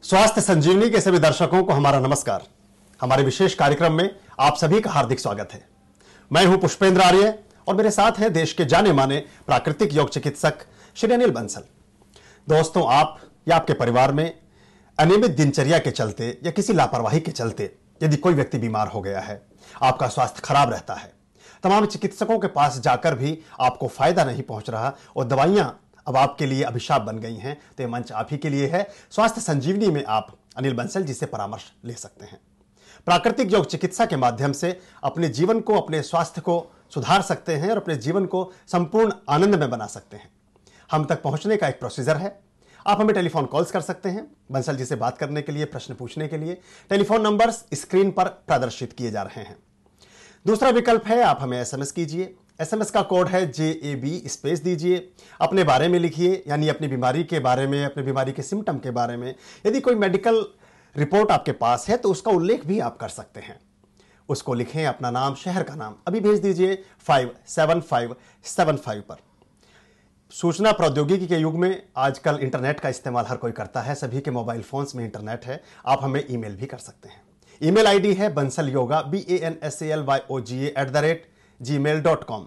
स्वास्थ्य संजीवनी के सभी दर्शकों को हमारा नमस्कार। हमारे विशेष कार्यक्रम में आप सभी का हार्दिक स्वागत है। मैं हूं पुष्पेंद्र आर्य और मेरे साथ हैं देश के जाने माने प्राकृतिक योग चिकित्सक श्री अनिल बंसल। दोस्तों, आप या आपके परिवार में अनियमित दिनचर्या के चलते या किसी लापरवाही के चलते यदि कोई व्यक्ति बीमार हो गया है, आपका स्वास्थ्य खराब रहता है, तमाम चिकित्सकों के पास जाकर भी आपको फायदा नहीं पहुंच रहा और दवाइयां अब आपके लिए अभिशाप बन गई हैं, तो ये मंच आप ही के लिए है। स्वास्थ्य संजीवनी में आप अनिल बंसल जी से परामर्श ले सकते हैं। प्राकृतिक योग चिकित्सा के माध्यम से अपने जीवन को, अपने स्वास्थ्य को सुधार सकते हैं और अपने जीवन को संपूर्ण आनंद में बना सकते हैं। हम तक पहुंचने का एक प्रोसीजर है। आप हमें टेलीफोन कॉल्स कर सकते हैं बंसल जी से बात करने के लिए, प्रश्न पूछने के लिए। टेलीफोन नंबर्स स्क्रीन पर प्रदर्शित किए जा रहे हैं। दूसरा विकल्प है, आप हमें एसएमएस कीजिए। एसएमएस का कोड है JAB, स्पेस दीजिए, अपने बारे में लिखिए, यानी अपनी बीमारी के बारे में, अपनी बीमारी के सिम्टम के बारे में। यदि कोई मेडिकल रिपोर्ट आपके पास है तो उसका उल्लेख भी आप कर सकते हैं। उसको लिखें, अपना नाम, शहर का नाम अभी भेज दीजिए 57575 पर। सूचना प्रौद्योगिकी के युग में आजकल इंटरनेट का इस्तेमाल हर कोई करता है। सभी के मोबाइल फोन्स में इंटरनेट है। आप हमें ईमेल भी कर सकते हैं। ईमेल आईडी है bansalyoga bansalyoga@gmail.com।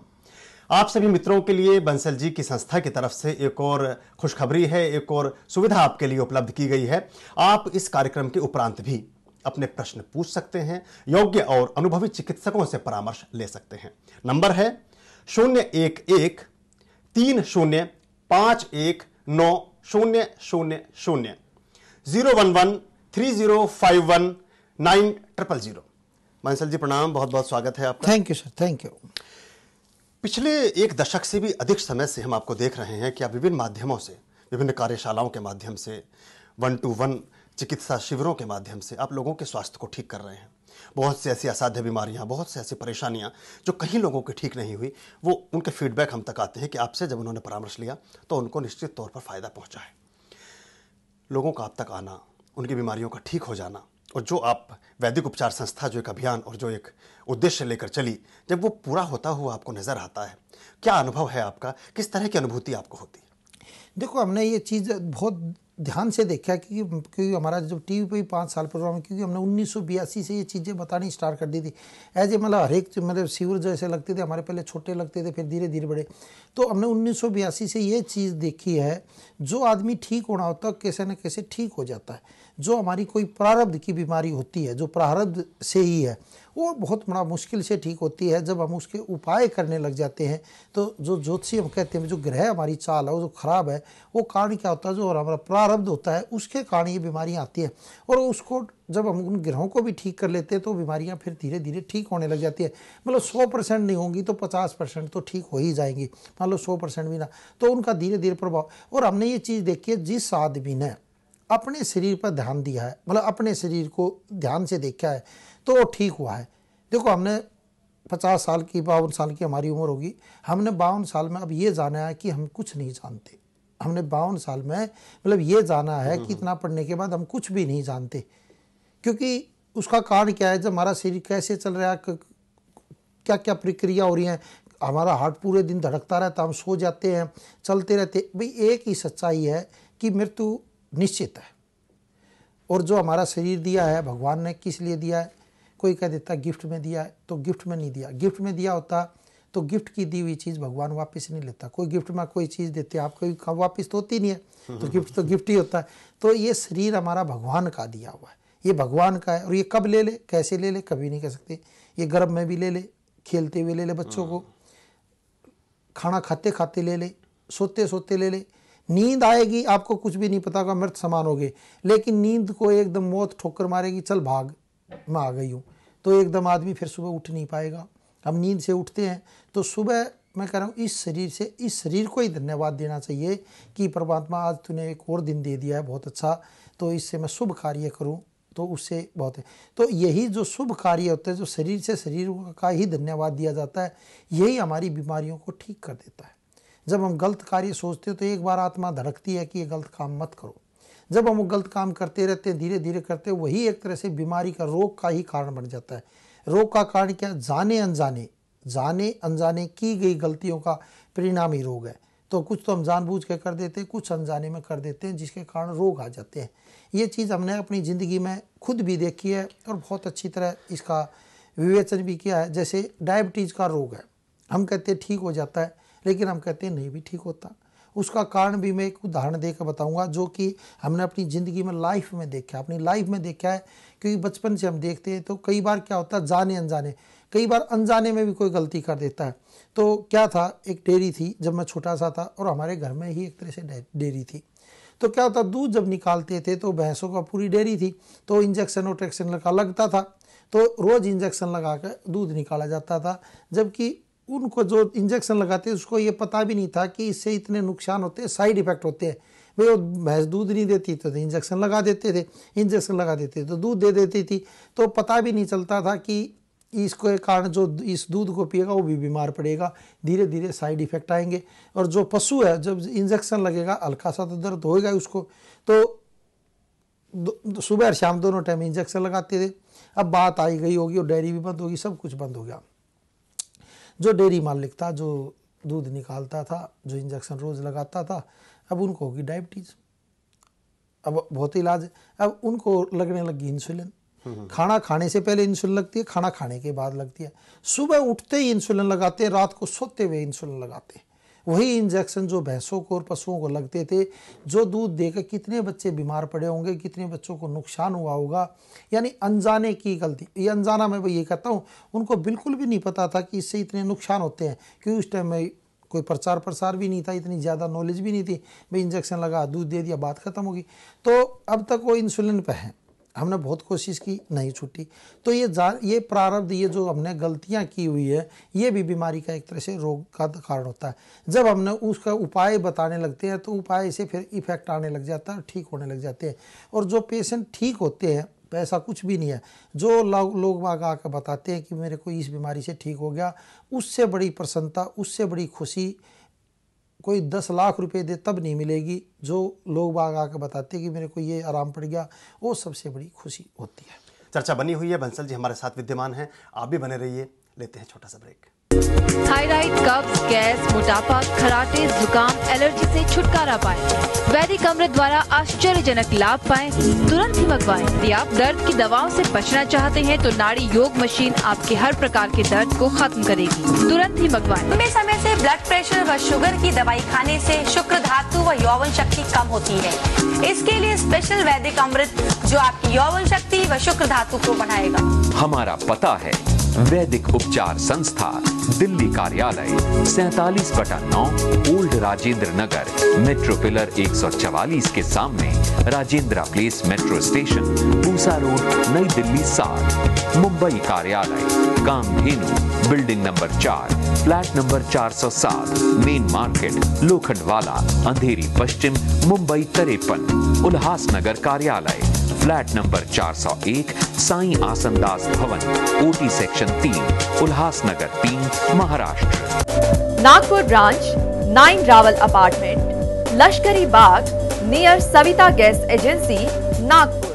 आप सभी मित्रों के लिए बंसल जी की संस्था की तरफ से एक और खुशखबरी है, एक और सुविधा आपके लिए उपलब्ध की गई है। आप इस कार्यक्रम के उपरांत भी अपने प्रश्न पूछ सकते हैं, योग्य और अनुभवी चिकित्सकों से परामर्श ले सकते हैं। नंबर है 011-305190000 011-3051-9000। बंसल जी प्रणाम, बहुत बहुत स्वागत है आपका। Thank you sir, thank you. पिछले एक दशक से भी अधिक समय से हम आपको देख रहे हैं कि आप विभिन्न माध्यमों से, विभिन्न कार्यशालाओं के माध्यम से, 1-to-1 चिकित्सा शिविरों के माध्यम से आप लोगों के स्वास्थ्य को ठीक कर रहे हैं। बहुत सी ऐसी असाध्य बीमारियां, बहुत सी ऐसी परेशानियां जो कई लोगों की ठीक नहीं हुई, वो उनके फीडबैक हम तक आते हैं कि आपसे जब उन्होंने परामर्श लिया तो उनको निश्चित तौर पर फायदा पहुंचा है। लोगों का आप तक आना, उनकी बीमारियों का ठीक हो जाना, और जो आप वैदिक उपचार संस्था जो एक अभियान और जो एक उद्देश्य लेकर चली, जब वो पूरा होता हुआ आपको नजर आता है, क्या अनुभव है आपका? किस तरह की अनुभूति आपको होती है? देखो, हमने ये चीज़ बहुत ध्यान से देखा क्योंकि हमारा जब टीवी पे 5 साल प्रोग्राम है, क्योंकि हमने 1982 से ये चीज़ें बतानी स्टार्ट कर दी थी। ऐसे मतलब हर एक मतलब शिविर जैसे लगते थे हमारे, पहले छोटे लगते थे, फिर धीरे धीरे बड़े। तो हमने 1982 से ये चीज़ देखी है, जो आदमी ठीक होना होता है कैसे न कैसे ठीक हो जाता है। जो हमारी कोई प्रारब्ध की बीमारी होती है, जो प्रारब्ध से ही है, वो बहुत बड़ा मुश्किल से ठीक होती है। जब हम उसके उपाय करने लग जाते हैं तो जो ज्योतिषी हम कहते हैं, जो ग्रह हमारी चाल है वो जो खराब है, वो कारण क्या होता है, जो हमारा प्रारब्ध होता है उसके कारण ये बीमारियाँ आती हैं। और उसको जब हम उन ग्रहों को भी ठीक कर लेते हैं तो बीमारियाँ फिर धीरे धीरे ठीक होने लग जाती है। मतलब 100% नहीं होंगी तो 50% तो ठीक हो ही जाएंगी, मान लो 100% भी ना, तो उनका धीरे धीरे प्रभाव। और हमने ये चीज़ देखी है, जिस आदमी ने अपने शरीर पर ध्यान दिया है, मतलब अपने शरीर को ध्यान से देखा है, तो वो ठीक हुआ है। देखो, हमने 50 साल की, 52 साल की हमारी उम्र होगी, हमने 52 साल में अब ये जाना है कि हम कुछ नहीं जानते। हमने 52 साल में मतलब ये जाना है कि इतना पढ़ने के बाद हम कुछ भी नहीं जानते। क्योंकि उसका कारण क्या है, जब हमारा शरीर कैसे चल रहा है, क्या क्या प्रक्रिया हो रही है। हमारा हार्ट पूरे दिन धड़कता रहता है, हम सो जाते हैं, चलते रहते। भाई एक ही सच्चाई है कि मृत्यु निश्चित है। और जो हमारा शरीर दिया है भगवान ने किस लिए दिया है? कोई कह देता गिफ्ट में दिया है, तो गिफ्ट में नहीं दिया। गिफ्ट में दिया होता तो गिफ्ट की दी हुई चीज़ भगवान वापस नहीं लेता। कोई गिफ्ट में कोई चीज़ देते हैं, आपको वापस तो होती नहीं है, तो गिफ्ट ही होता है। तो ये शरीर हमारा भगवान का दिया हुआ है, ये भगवान का है। और ये कब ले ले, कैसे ले ले, कभी नहीं कह सकते। ये गर्भ में भी ले ले, खेलते हुए ले ले, बच्चों को खाना खाते खाते ले ले, सोते सोते ले ले। नींद आएगी, आपको कुछ भी नहीं पता होगा, मृत समान होगे। लेकिन नींद को एकदम मौत ठोकर मारेगी, चल भाग, मैं आ गई हूँ, तो एकदम आदमी फिर सुबह उठ नहीं पाएगा। हम नींद से उठते हैं तो सुबह, मैं कह रहा हूँ, इस शरीर को ही धन्यवाद देना चाहिए कि परमात्मा आज तूने एक और दिन दे दिया है, बहुत अच्छा, तो इससे मैं शुभ कार्य करूँ, तो उससे बहुत है। तो यही जो शुभ कार्य होते हैं, जो शरीर से शरीर का ही धन्यवाद दिया जाता है, यही हमारी बीमारियों को ठीक कर देता है। जब हम गलत कार्य सोचते हो तो एक बार आत्मा धड़कती है कि ये गलत काम मत करो। जब हम वो गलत काम करते रहते हैं, धीरे धीरे करते हैं, वही एक तरह से बीमारी का, रोग का ही कारण बन जाता है। रोग का कारण क्या? जाने अनजाने की गई गलतियों का परिणाम ही रोग है। तो कुछ तो हम जानबूझ के कर देते हैं, कुछ अनजाने में कर देते हैं, जिसके कारण रोग आ जाते हैं। ये चीज़ हमने अपनी ज़िंदगी में खुद भी देखी है और बहुत अच्छी तरह इसका विवेचन भी किया है। जैसे डायबिटीज़ का रोग है, हम कहते हैं ठीक हो जाता है, लेकिन हम कहते हैं नहीं भी ठीक होता। उसका कारण भी मैं एक उदाहरण देकर बताऊंगा, जो कि हमने अपनी ज़िंदगी में लाइफ में देखा, अपनी लाइफ में देखा है। क्योंकि बचपन से हम देखते हैं तो कई बार क्या होता है, जाने अनजाने, कई बार अनजाने में भी कोई गलती कर देता है। तो क्या था, एक डेयरी थी जब मैं छोटा सा था और हमारे घर में ही एक तरह से डेयरी थी। तो क्या होता, दूध जब निकालते थे तो भैंसों का पूरी डेयरी थी, तो इंजेक्शन और ट्रेक्शन का लगता था, तो रोज़ इंजेक्शन लगा कर दूध निकाला जाता था। जबकि उनको जो इंजेक्शन लगाते उसको ये पता भी नहीं था कि इससे इतने नुकसान होते हैं, साइड इफ़ेक्ट होते हैं। भाई वो भैंस दूध नहीं देती तो इंजेक्शन लगा देते थे, इंजेक्शन लगा देते तो दूध दे देती थी। तो पता भी नहीं चलता था कि इसके कारण जो इस दूध को पिएगा वो भी बीमार पड़ेगा, धीरे धीरे साइड इफ़ेक्ट आएंगे। और जो पशु है, जब इंजेक्शन लगेगा हल्का सा तो दर्द होएगा उसको, तो सुबह और शाम दोनों टाइम इंजेक्शन लगाते थे। अब बात आई गई होगी और डेयरी भी बंद होगी, सब कुछ बंद हो गया। जो डेयरी मालिक था, जो दूध निकालता था, जो इंजेक्शन रोज़ लगाता था, अब उनको होगी डायबिटीज़। अब बहुत इलाज, अब उनको लगने लगी इंसुलिन। खाना खाने से पहले इंसुलिन लगती है, खाना खाने के बाद लगती है। सुबह उठते ही इंसुलिन लगाते हैं, रात को सोते हुए इंसुलिन लगाते हैं। वही इंजेक्शन जो भैंसों को और पशुओं को लगते थे, जो दूध देकर कितने बच्चे बीमार पड़े होंगे, कितने बच्चों को नुकसान हुआ होगा। यानी अनजाने की गलती, ये अनजाना मैं ये कहता हूँ, उनको बिल्कुल भी नहीं पता था कि इससे इतने नुकसान होते हैं। क्योंकि उस टाइम में कोई प्रचार प्रसार भी नहीं था, इतनी ज़्यादा नॉलेज भी नहीं थी। भाई इंजेक्शन लगा, दूध दे दिया, बात खत्म होगी। तो अब तक वो इंसुलिन पे है, हमने बहुत कोशिश की, नहीं छूटी। तो ये प्रारब्ध, ये जो हमने गलतियां की हुई है, ये भी बीमारी का एक तरह से रोग का कारण होता है। जब हमने उसका उपाय बताने लगते हैं तो उपाय से फिर इफेक्ट आने लग जाता है, ठीक होने लग जाते हैं। और जो पेशेंट ठीक होते हैं, ऐसा कुछ भी नहीं है। जो लोग बाग आकर बताते हैं कि मेरे को इस बीमारी से ठीक हो गया, उससे बड़ी प्रसन्नता, उससे बड़ी खुशी कोई 10 लाख रुपए दे तब नहीं मिलेगी। जो लोग बाग आकर बताते हैं कि मेरे को ये आराम पड़ गया, वो सबसे बड़ी खुशी होती है। चर्चा बनी हुई है, बंसल जी हमारे साथ विद्यमान हैं, आप भी बने रहिए। लेते हैं छोटा सा ब्रेक। थायराइड, कब्ज, गैस, मोटापा, खराटे, जुकाम, एलर्जी से छुटकारा पाएं। वैदिक अमृत द्वारा आश्चर्यजनक लाभ पाएं, तुरंत ही मंगवाएं। यदि आप दर्द की दवाओं से बचना चाहते हैं तो नाड़ी योग मशीन आपके हर प्रकार के दर्द को खत्म करेगी। तुरंत ही मंगवाएं। लंबे समय से ब्लड प्रेशर व शुगर की दवाई खाने से शुक्र धातु व यौवन शक्ति कम होती है। इसके लिए स्पेशल वैदिक अमृत जो आपकी यौवन शक्ति व शुक्र धातु को बढ़ाएगा। हमारा पता है वैदिक उपचार संस्था, दिल्ली कार्यालय 47/9 old Rajendra Nagar, metro pillar 144 के सामने, Rajendra place metro station, Pusa road, Nai Delhi 7। Mumbai कार्यालय Kamdhenu building number 4, flat number 407, main market, Lokhandwala, Andheri पश्चिम, मुंबई 53। उल्हासनगर कार्यालय flat number 401, Sai Asandas Bhavan, OT section 3, Ulhasnagar 3, Maharashtra. Nagpur branch 9 Rawal apartment, Lashkari Bagh, near Savita gas agency, Nagpur.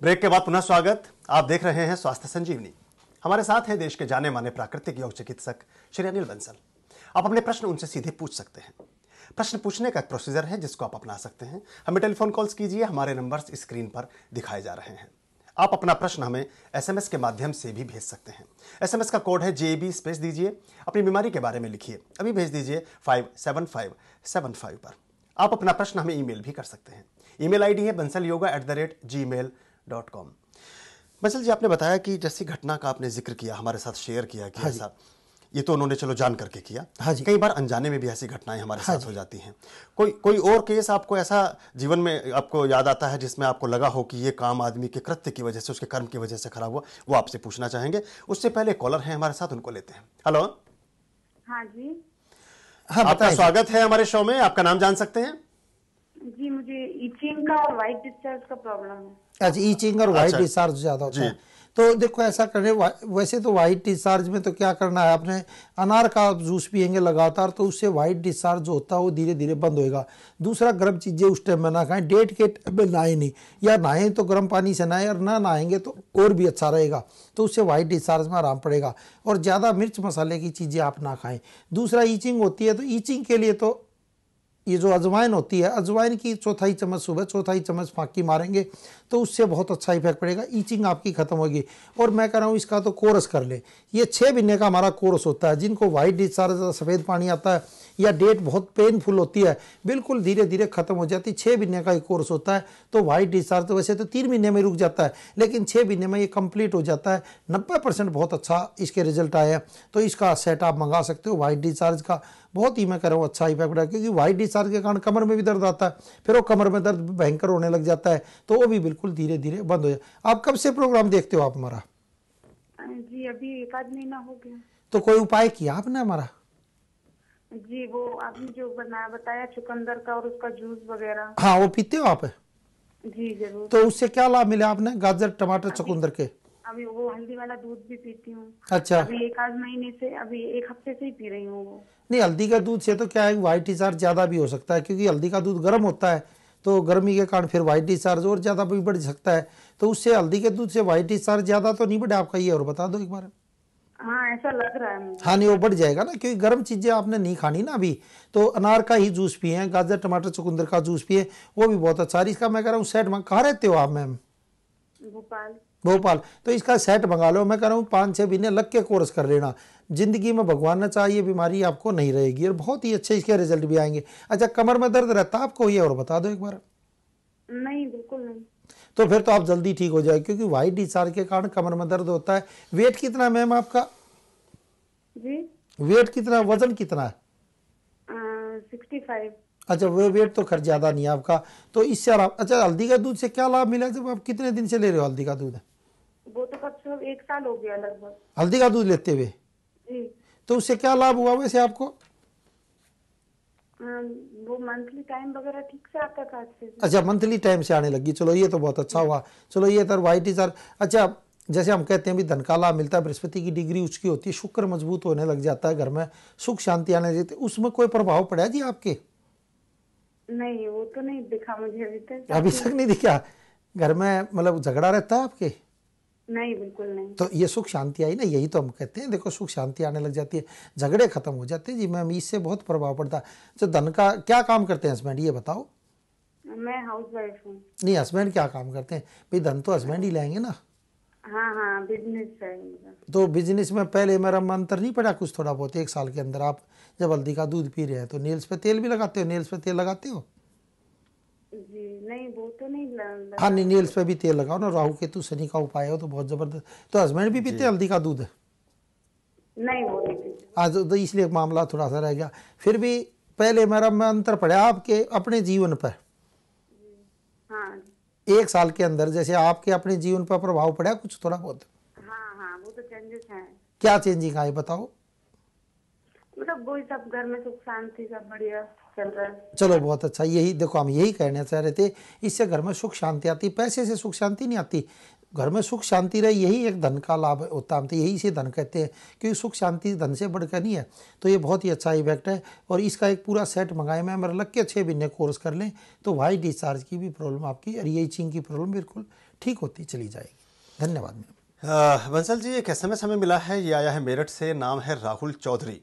Break के बाद पुनः स्वागत। आप देख रहे हैं स्वास्थ्य संजीवनी। हमारे साथ हैं देश के जाने माने प्राकृतिक योग चिकित्सक श्री अनिल बंसल। आप अपने प्रश्न उनसे सीधे पूछ सकते हैं। प्रश्न पूछने का एक प्रोसीजर है जिसको आप अपना सकते हैं। हमें टेलीफोन कॉल्स कीजिए, हमारे नंबर्स स्क्रीन पर दिखाए जा रहे हैं। आप अपना प्रश्न हमें एसएमएस के माध्यम से भी भेज सकते हैं। एसएमएस का कोड है JB, स्पेस दीजिए, अपनी बीमारी के बारे में लिखिए, अभी भेज दीजिए 57575 पर। आप अपना प्रश्न हमें ईमेल भी कर सकते हैं। ईमेल आईडी है bansalyoga@gmail.com। बंसल जी, आपने बताया कि जैसी घटना का आपने जिक्र किया, हमारे साथ शेयर किया कि ऐसा, ये तो उन्होंने चलो जान करके किया। हाँ जी। कई बार अनजाने में भी ऐसी घटनाएं हमारे साथ हो जाती हैं। कोई और केस आपको ऐसा जीवन में आपको याद आता है जिसमें आपको लगा हो कि ये काम आदमी के कृत्य की वजह से, उसके कर्म की वजह से खराब हुआ, वो आपसे पूछना चाहेंगे। उससे पहले कॉलर हैं हमारे साथ, उनको लेते हैं। हेलो। हाँ जी। हाँ, आपका बताइए। स्वागत है हमारे शो में। आपका नाम जान सकते हैं? जी, मुझे ईचिंग का और वाइट डिस्चार्ज का प्रॉब्लम है। अच्छा, ईचिंग और वाइट अच्छा। डिस्चार्ज ज्यादा होता जी। है। तो देखो ऐसा करने वैसे तो वाइट डिस्चार्ज में तो क्या करना है, आपने अनार का जूस पियेंगे लगातार तो उससे वाइट डिस्चार्ज जो होता है वो धीरे धीरे बंद होएगा। दूसरा, गर्म चीज़ें उस टाइम में ना खाएं, डेट के टाइम में नहाए नहीं, या नहाएं तो गर्म पानी से नहाएं और ना नहाएंगे तो और भी अच्छा रहेगा, तो उससे वाइट डिस्चार्ज में आराम पड़ेगा। और ज़्यादा मिर्च मसाले की चीज़ें आप ना खाएं। दूसरा, ईचिंग होती है तो ईचिंग के लिए तो ये जो अजवाइन होती है, अजवाइन की 1/4 चम्मच सुबह 1/4 चम्मच फाँकी मारेंगे तो उससे बहुत अच्छा इफेक्ट पड़ेगा, ईचिंग आपकी खत्म होगी। और मैं कह रहा हूँ इसका तो कोर्स कर ले, ये 6 महीने का हमारा कोर्स होता है। जिनको वाइट डिस्चार्ज सफ़ेद पानी आता है या डेट बहुत पेनफुल होती है, बिल्कुल धीरे धीरे खत्म हो जाती है। 6 महीने का एक कोर्स होता है। तो वाइट डिस्चार्ज तो वैसे तो 3 महीने में रुक जाता है, लेकिन 6 महीने में ये कंप्लीट हो जाता है। 90% बहुत अच्छा इसके रिजल्ट आए हैं। तो इसका सेट आप मंगा सकते हो वाइट डिस्चार्ज का, बहुत ही मैं कह रहा हूँ अच्छा इफेक्ट है। क्योंकि वाइट डिस्चार्ज के कारण कमर में भी दर्द आता है, फिर वो कमर में दर्द भयंकर होने लग जाता है, तो वो भी बिल्कुल धीरे धीरे बंद हो जाए। आप कब से प्रोग्राम देखते हो आप हमारा? जी अभी 1 आध महीना हो गया। तो कोई उपाय किया आपने हमारा? जी वो आपने जो बताया चुकंदर का और उसका जूस वगैरह। हाँ, वो पीते हो आप? जी जरूर। तो उससे क्या लाभ मिला आपने? गाजर टमाटर चुकंदर के? अभी वो हल्दी वाला दूध भी पीती हूँ। अच्छा। अभी 1 आध महीने से, अभी 1 हफ्ते से ही पी रही हूँ वो। नहीं, हल्दी का दूध से तो क्या है, वाइट डिस्चार्ज ज़्यादा भी हो सकता है, क्योंकि हल्दी का दूध गर्म होता है, तो गर्मी के कारण फिर वाइट डिस्चार्ज और ज़्यादा भी बढ़ सकता है। तो उससे हल्दी के दूध से वाइट डिस्चार्ज ज़्यादा तो नहीं बढ़े आपका, ये और बता दो एक बार। हाँ ऐसा लग रहा है मुझे। हाँ नहीं, वो बढ़ जाएगा ना, क्योंकि गर्म चीज़ें आपने नहीं खानी ना अभी। तो अनार का ही जूस पिए, गाजर टमाटर चुकंदर का जूस पिए, वो भी बहुत अच्छा है। इसका मैं कह रहा हूँ सेट कहाँ रहते हो आप मैम? भोपाल। भोपाल। तो इसका सेट मंगा लो। मैं कह रहा हूँ 5-6 महीने लग के कोर्स कर लेना, जिंदगी में भगवान ने चाहिए बीमारी आपको नहीं रहेगी और बहुत ही अच्छे इसके रिजल्ट भी आएंगे। अच्छा, कमर में दर्द रहता है आपको, ये और बता दो एक बार। नहीं बिल्कुल नहीं। तो फिर तो आप जल्दी ठीक हो जाए, क्योंकि वाइट डिस्चार्ज के कारण कमर में दर्द होता है। वेट कितना मैम आपका? जी वेट कितना, वजन कितना है? 65। अच्छा, वो वेट तो खैर ज़्यादा नहीं है आपका, तो इससे आराम। अच्छा, हल्दी का दूध से क्या लाभ मिला जब आप कितने दिन से ले रहे हो हल्दी का दूध? वो तो कब से 1 साल हो गया लगभग हल्दी का दूध लेते हुए। जी। तो उससे क्या लाभ हुआ वैसे आपको? वो मंथली टाइम वगैरह ठीक से आता था अच्छे से। अच्छा, मंथली टाइम से आने लगी, चलो ये तो बहुत अच्छा हुआ। चलो ये तो वाइट डिस्चार्ज। अच्छा, जैसे हम कहते हैं भी धन का लाभ मिलता है, बृहस्पति की डिग्री उसकी होती है, शुक्र मजबूत होने लग जाता है, घर में सुख शांति आने लगती है, उसमें कोई प्रभाव पड़ा जी आपके? नहीं वो तो नहीं दिखा मुझे अभी तक। अभी तक नहीं दिखा? घर में मतलब झगड़ा रहता है आपके? नहीं बिल्कुल नहीं। तो ये सुख शांति आई ना, यही तो हम कहते हैं। देखो, सुख शांति आने लग जाती है, झगड़े खत्म हो जाते हैं जी मैम, इससे बहुत प्रभाव पड़ता है। तो धन का क्या काम करते हैं हस्बैंड, ये बताओ? मैं हाउसवाइफ हूँ। नहीं, हस्बैंड क्या काम करते हैं भाई? धन तो हस्बैंड ही लाएंगे ना। हाँ हाँ बिजनेस है मेरा। तो बिजनेस में पहले मेरा अंतर नहीं पड़ा कुछ थोड़ा बहुत 1 साल के अंदर? आप जब हल्दी का दूध पी रहे हैं तो नेल्स पे तेल भी लगाते हो? नेल्स पे तेल लगाते हो? जी नहीं वो तो नहीं हाँ नहीं, नेल्स पे भी तेल लगाओ ना, राहु केतु शनि का उपाय हो तो बहुत जबरदस्त। तो हस्बैंड भी पीते हल्दी का दूध? नहीं वो नहीं पीते। आज तो इसलिए मामला थोड़ा सा रह गया। फिर भी पहले मेरा में अंतर पड़ा आपके अपने जीवन पर? हाँ 1 साल के अंदर जैसे आपके अपने जीवन पर प्रभाव पड़ा कुछ थोड़ा बहुत? हाँ हाँ वो तो चेंजेस हैं। क्या चेंजिंग आए बताओ? मतलब वही सब घर में सुख शांति सब बढ़िया चल रहा है। चलो बहुत अच्छा, यही देखो हम यही कहना चाह रहे थे, इससे घर में सुख शांति आती। पैसे से सुख शांति नहीं आती, घर में सुख शांति रहे, यही एक धन का लाभ होता है। हम तो यही से धन कहते हैं, क्योंकि सुख शांति धन से बढ़कर नहीं है। तो ये बहुत ही अच्छा इफेक्ट है, और इसका एक पूरा सेट मंगाए मैं मेरा लग के 6 महीने कोर्स कर लें तो वाइट डिस्चार्ज की भी प्रॉब्लम आपकी और ये इचिंग की प्रॉब्लम बिल्कुल ठीक होती चली जाएगी। धन्यवाद मैम। बंसल जी, एक SMS हमें मिला है, ये आया है मेरठ से, नाम है राहुल चौधरी,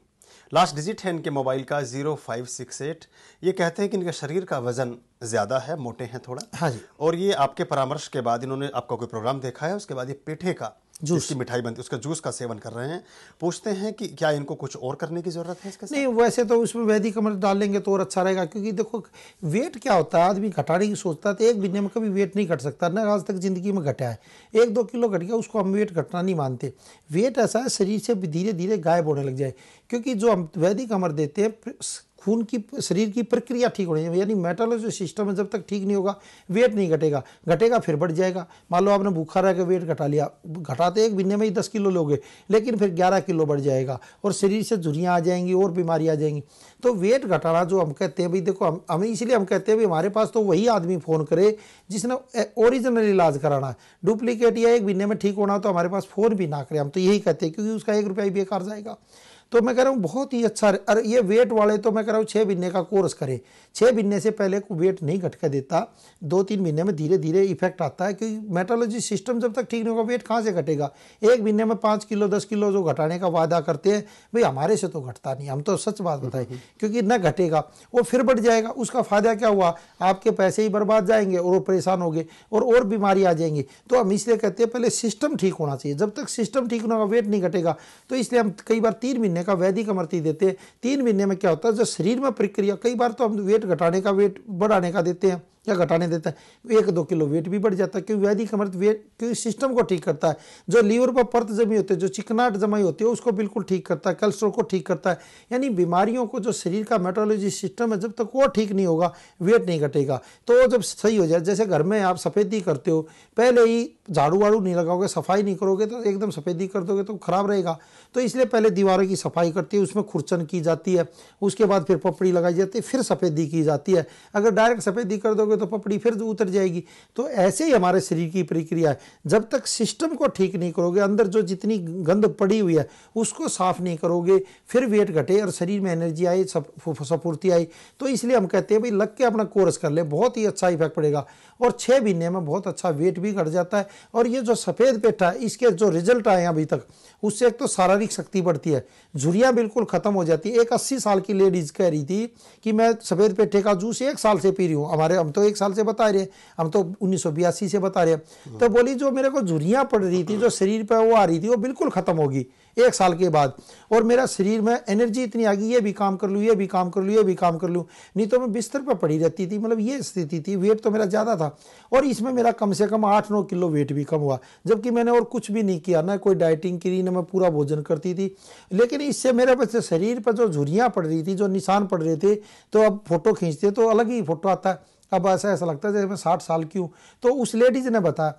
लास्ट डिजिट है इनके मोबाइल का 0568। ये कहते हैं कि इनके शरीर का वजन ज़्यादा है, मोटे हैं थोड़ा। हाँ जी। और ये आपके परामर्श के बाद इन्होंने आपका कोई प्रोग्राम देखा है, उसके बाद ये पेठे का जूस की मिठाई बनती है उसका जूस का सेवन कर रहे हैं। पूछते हैं कि क्या इनको कुछ और करने की ज़रूरत है इसके साथ? नहीं, वैसे तो उसमें वैदिक अमृत डाल लेंगे तो और अच्छा रहेगा, क्योंकि देखो वेट क्या होता है, आदमी घटाने की सोचता है तो 1 महीने में कभी वेट नहीं घट सकता ना, आज तक ज़िंदगी में घटा है। 1-2 किलो घट गया उसको हम वेट घटना नहीं मानते। वेट ऐसा है शरीर से धीरे धीरे गायब होने लग जाए, क्योंकि जो हम वैदिक अमृत देते हैं खून की शरीर की प्रक्रिया ठीक होनी चाहिए, यानी मेटाबॉलिज्म सिस्टम में जब तक ठीक नहीं होगा वेट नहीं घटेगा, घटेगा फिर बढ़ जाएगा। मान लो आपने भूखा रह के वेट घटा लिया, घटाते एक महीने में ही 10 किलो लोगे, लेकिन फिर 11 किलो बढ़ जाएगा और शरीर से झुर्रियाँ आ जाएंगी और बीमारी आ जाएंगी। तो वेट घटाना जो हम कहते हैं भाई देखो, हम इसलिए हम कहते हैं भाई हमारे पास तो वही आदमी फ़ोन करे जिसने ओरिजिनल इलाज कराना है। डुप्लीकेट या एक महीने में ठीक होना तो हमारे पास फ़ोन भी ना करे, हम तो यही कहते हैं, क्योंकि उसका 1 रुपया ही बेकार जाएगा। तो मैं कह रहा हूँ बहुत ही अच्छा। अरे ये वेट वाले तो मैं कह रहा हूँ 6 महीने का कोर्स करें। 6 महीने से पहले वेट नहीं घट कर देता, 2-3 महीने में धीरे धीरे इफेक्ट आता है, क्योंकि मेटाबॉलिज्म सिस्टम जब तक ठीक नहीं होगा वेट कहाँ से घटेगा। 1 महीने में 5 किलो 10 किलो जो घटाने का वादा करते हैं भाई हमारे से तो घटता नहीं, हम तो सच बात बताएं, क्योंकि न घटेगा वो फिर बढ़ जाएगा। उसका फायदा क्या हुआ, आपके पैसे ही बर्बाद जाएंगे और वो परेशान होंगे और बीमारी आ जाएंगी। तो हम इसलिए कहते हैं पहले सिस्टम ठीक होना चाहिए, जब तक सिस्टम ठीक ना होगा वेट नहीं घटेगा। तो इसलिए हम कई बार 3 महीने का वैदिक अमृति देते हैं। 3 महीने में क्या होता है, जो शरीर में प्रक्रिया, कई बार तो हम वेट घटाने का वेट बढ़ाने का देते हैं या घटाने देता है, 1-2 किलो वेट भी बढ़ जाता है, क्योंकि वैदिक अमृत वेट क्योंकि सिस्टम को ठीक करता है। जो लीवर पर परत जमी होती है, जो चिकनाहट जमाई होती है, उसको बिल्कुल ठीक करता है, कोलेस्ट्रॉल को ठीक करता है। यानी बीमारियों को, जो शरीर का मेटाबॉलिज्म सिस्टम है, जब तक वो ठीक नहीं होगा वेट नहीं घटेगा। तो वो जब सही हो जाए, जैसे घर में आप सफ़ेदी करते हो, पहले ही झाड़ू वाड़ू नहीं लगाओगे, सफाई नहीं करोगे तो एकदम सफ़ेदी कर दोगे तो खराब रहेगा। तो इसलिए पहले दीवारों की सफाई करती है, उसमें खुरचन की जाती है, उसके बाद फिर पपड़ी लगाई जाती है, फिर सफ़ेदी की जाती है। अगर डायरेक्ट सफ़ेदी कर दोगे तो पपड़ी फिर उतर जाएगी। तो ऐसे ही हमारे शरीर की प्रक्रिया है, जब तक सिस्टम को ठीक नहीं करोगे, अंदर जो जितनी गंद पड़ी हुई है उसको साफ नहीं करोगे, फिर वेट घटे और शरीर में एनर्जी आई, स्फूर्ति आई। तो इसलिए हम कहते हैं भाई लग के अपना कोर्स कर ले, बहुत ही अच्छा इफेक्ट पड़ेगा और 6 महीने में बहुत अच्छा वेट भी घट जाता है। और ये जो सफ़ेद पेठा है, इसके जो रिजल्ट आए अभी तक, उससे एक तो शारीरिक शक्ति बढ़ती है, झुर्रियाँ बिल्कुल खत्म हो जाती है। एक 80 साल की लेडीज कह रही थी कि मैं सफ़ेद पेठे का जूस 1 साल से पी रही हूँ। हम तो 1 साल से बता रहे हैं, हम तो 1982 से बता रहे हैं। तो बोली जो मेरे को झुर्रियाँ पड़ रही थी, जो शरीर पर वो आ रही थी, वो बिल्कुल खत्म होगी 1 साल के बाद। और मेरा शरीर में एनर्जी इतनी आ गई, ये भी काम कर लूँ, ये भी काम कर लूँ, ये भी काम कर लूँ। नहीं तो मैं बिस्तर पर पड़ी रहती थी, मतलब ये स्थिति थी। वेट तो मेरा ज़्यादा था और इसमें मेरा कम से कम 8-9 किलो वेट भी कम हुआ, जबकि मैंने और कुछ भी नहीं किया, ना कोई डाइटिंग की, ना मैं पूरा भोजन करती थी। लेकिन इससे मेरे बच्चे शरीर पर जो झुर्रियाँ पड़ रही थी, जो निशान पड़ रहे थे, तो अब फोटो खींचते तो अलग ही फोटो आता है। अब ऐसा लगता है जैसे मैं 60 साल की हूँ। तो उस लेडीज ने बताया,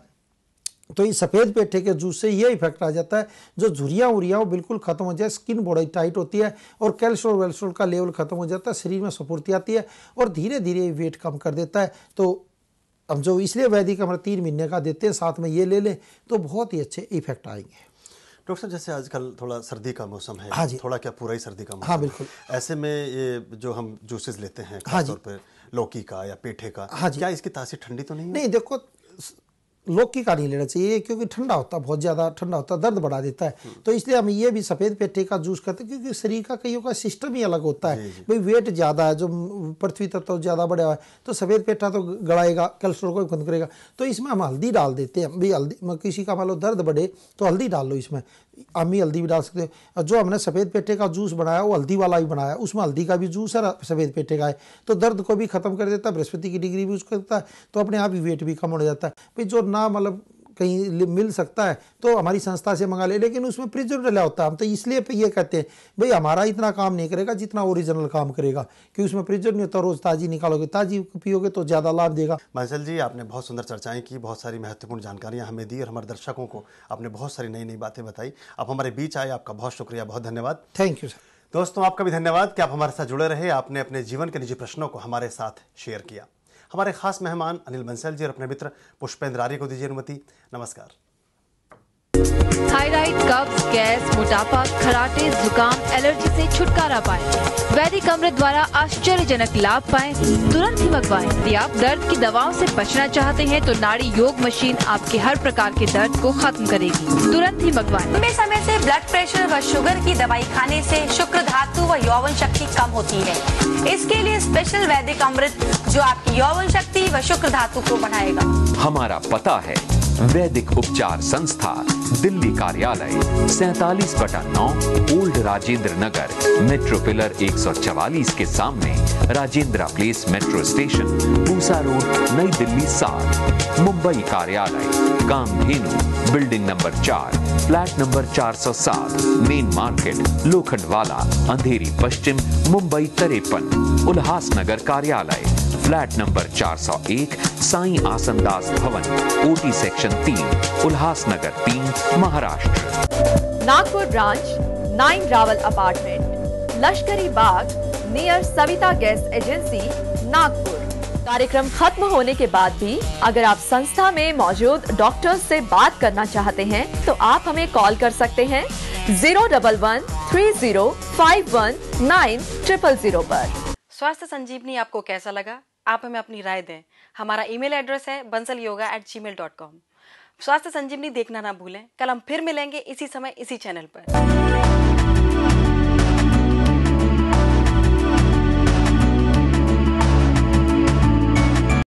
तो इस सफ़ेद पेठे के जूस से ये इफेक्ट आ जाता है, जो झुर्रियाँ उरियाँ वो बिल्कुल खत्म हो जाए, स्किन बॉडी टाइट होती है और कोलेस्ट्रॉल का लेवल खत्म हो जाता है, शरीर में स्फूर्ति आती है और धीरे धीरे वेट कम कर देता है। तो अब जो इसलिए वैदिक अमृत 3 महीने का देते हैं, साथ में ये ले लें तो बहुत ही अच्छे इफेक्ट आएंगे। डॉक्टर साहब, जैसे आजकल थोड़ा सर्दी का मौसम है, हाँ जी, थोड़ा क्या पूरा ही सर्दी का मौसम, हाँ बिल्कुल, ऐसे में ये जो हम जूसेस लेते हैं, हाँ खासतौर पर लौकी का या पेठे का, हाँ जी, क्या इसकी तासीर ठंडी तो नहीं है? नहीं, देखो लौकी का नहीं लेना चाहिए, क्योंकि ठंडा होता है, बहुत ज़्यादा ठंडा होता है, दर्द बढ़ा देता है। तो इसलिए हम ये भी सफ़ेद पेठे का जूस करते हैं, क्योंकि शरीर का कईयों का सिस्टम ही अलग होता है। भाई वेट ज़्यादा है, जो पृथ्वी तत्व ज़्यादा बढ़ा हुआ है, तो सफ़ेद पेठा तो गड़ाएगा, कोलेस्ट्रॉल को बंद करेगा। तो इसमें हम हल्दी डाल देते हैं। भाई हल्दी, किसी का मान लो दर्द बढ़े तो हल्दी डाल लो, इसमें आमी हल्दी भी डाल सकते हो। जो हमने सफ़ेद पेठे का जूस बनाया वो हल्दी वाला ही बनाया, उसमें हल्दी का भी जूस है, सफ़ेद पेठे का है, तो दर्द को भी खत्म कर देता है, बृहस्पति की डिग्री भी उसको करता है, तो अपने आप ही वेट भी कम हो जाता है। भाई जो ना मतलब कहीं मिल सकता है तो हमारी संस्था से मंगा ले, लेकिन उसमें प्रिजर्व डला होता है। हम तो इसलिए ये कहते हैं भाई हमारा इतना काम नहीं करेगा जितना ओरिजिनल काम करेगा, कि उसमें प्रिजर्व नहीं होता। रोज़ ताज़ी निकालोगे, ताज़ी पियोगे तो ज़्यादा लाभ देगा। मंसल जी, आपने बहुत सुंदर चर्चाएं की, बहुत सारी महत्वपूर्ण जानकारियां हमें दी और हमारे दर्शकों को आपने बहुत सारी नई नई बातें बताई। आप हमारे बीच आए, आपका बहुत शुक्रिया, बहुत धन्यवाद। Thank you sir. दोस्तों, आपका भी धन्यवाद कि आप हमारे साथ जुड़े रहे, आपने अपने जीवन के निजी प्रश्नों को हमारे साथ शेयर किया। हमारे खास मेहमान अनिल बंसल जी और अपने मित्र पुष्पेंद्र आर्य को दीजिए अनुमति। नमस्कार। थायराइड, कब्ज, गैस, मोटापा, खराटे, जुकाम, एलर्जी से छुटकारा पाएं। वैदिक अमृत द्वारा आश्चर्यजनक लाभ पाएं, तुरंत ही मंगवाएं। यदि आप दर्द की दवाओं से बचना चाहते हैं तो नाड़ी योग मशीन आपके हर प्रकार के दर्द को खत्म करेगी। तुरंत ही मंगवाएं। लंबे समय से ब्लड प्रेशर व शुगर की दवाई खाने से शुक्र धातु व यौवन शक्ति कम होती है। इसके लिए स्पेशल वैदिक अमृत जो आपकी यौवन शक्ति व शुक्र धातु को बढ़ाएगा। हमारा पता है वैदिक उपचार संस्था, दिल्ली कार्यालय 47/9 old Rajendra Nagar, metro pillar 144 के सामने, Rajendra place metro station, Pusa road, Nai Delhi 7। Mumbai कार्यालय Kamdhenu, building number 4, flat number 407, main market, Lokhandwala, Andheri पश्चिम, मुंबई 53। उल्हासनगर कार्यालय flat number 401, Sai Asandas Bhavan, OT section 3, Ulhasnagar 3, Maharashtra. Nagpur branch 9 Rawal apartment, Lashkari Bagh, near Savita gas agency, Nagpur. कार्यक्रम खत्म होने के बाद भी अगर आप संस्था में मौजूद डॉक्टर्स से बात करना चाहते हैं तो आप हमें कॉल कर सकते हैं 011-3051-900 पर। स्वास्थ्य संजीवनी आपको कैसा लगा? आप हमें अपनी राय दें। हमारा ईमेल एड्रेस है bansalyoga@gmail.com। स्वास्थ्य संजीवनी देखना ना भूलें। कल हम फिर मिलेंगे इसी समय इसी चैनल पर।